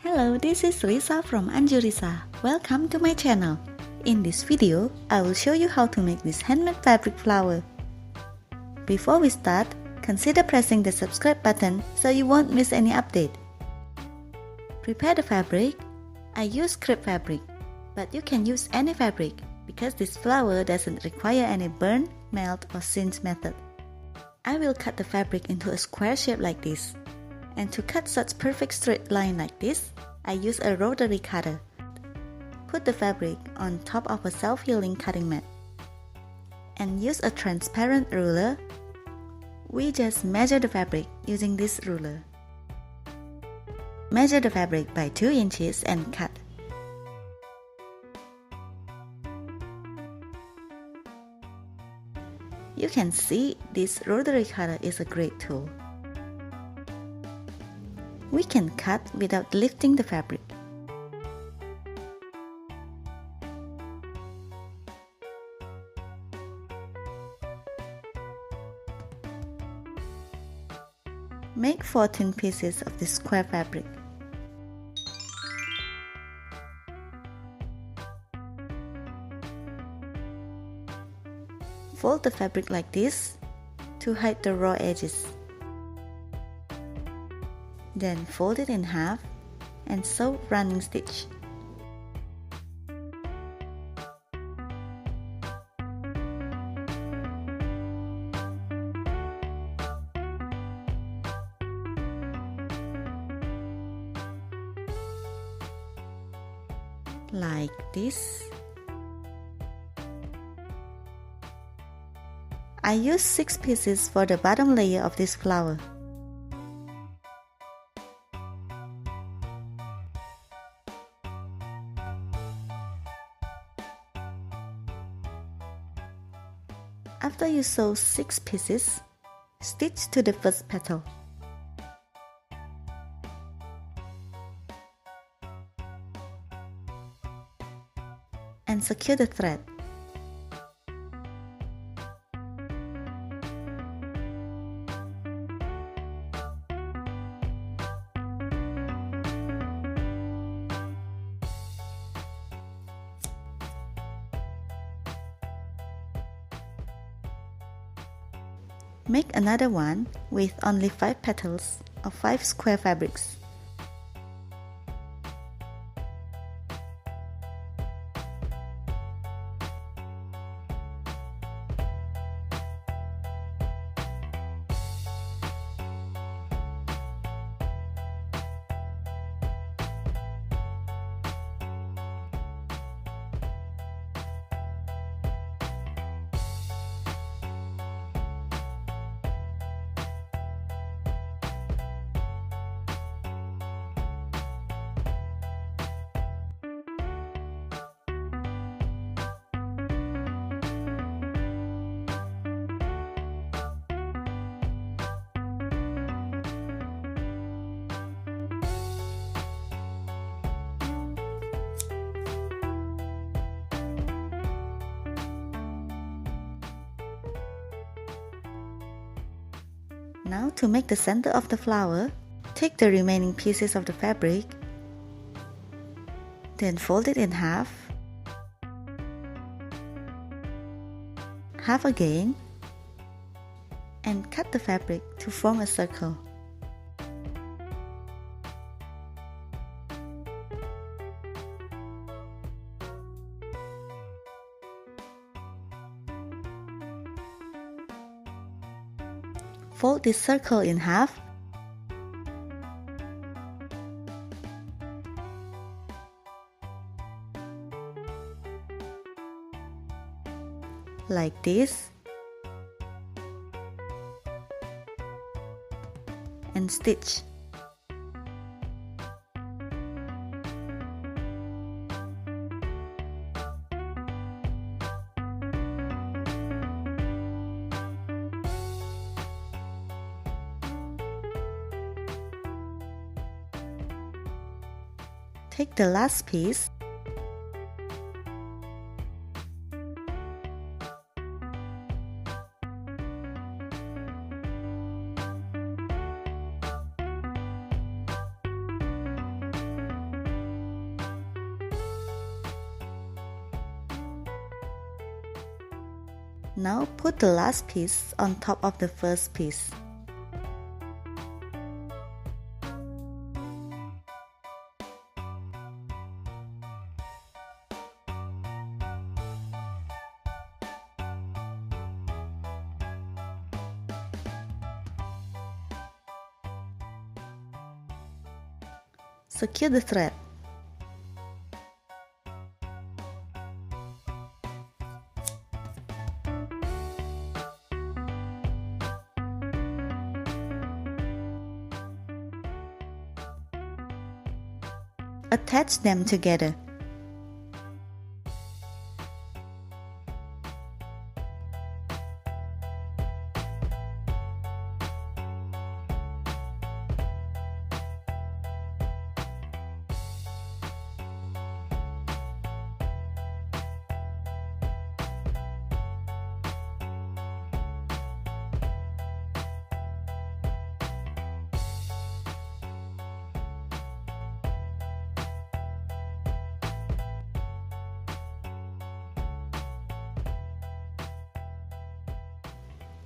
Hello, this is Lisa from Anjurisa. Welcome to my channel. In this video, I will show you how to make this handmade fabric flower. Before we start, consider pressing the subscribe button so you won't miss any update. Prepare the fabric. I use crepe fabric, but you can use any fabric because this flower doesn't require any burn, melt or singe method. I will cut the fabric into a square shape like this. And to cut such perfect straight line like this, I use a rotary cutter. Put the fabric on top of a self-healing cutting mat. And use a transparent ruler. We just measure the fabric using this ruler. Measure the fabric by 2 inches and cut. You can see this rotary cutter is a great tool. We can cut without lifting the fabric. Make 14 pieces of this square fabric. Fold the fabric like this to hide the raw edges. Then fold it in half and sew running stitch. Like this. I use 6 pieces for the bottom layer of this flower. After you sew 6 pieces, stitch to the first petal. And secure the thread. Make another one with only 5 petals of 5 square fabrics. Now to make the center of the flower, take the remaining pieces of the fabric, then fold it in half again, and cut the fabric to form a circle. Fold this circle in half. Like this. And stitch. Take the last piece Now put the last piece on top of the first piece. Secure the thread. Attach them together.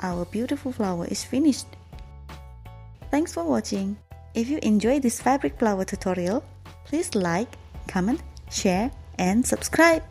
Our beautiful flower is finished. Thanks for watching. If you enjoyed this fabric flower tutorial, please like, comment, share, and subscribe.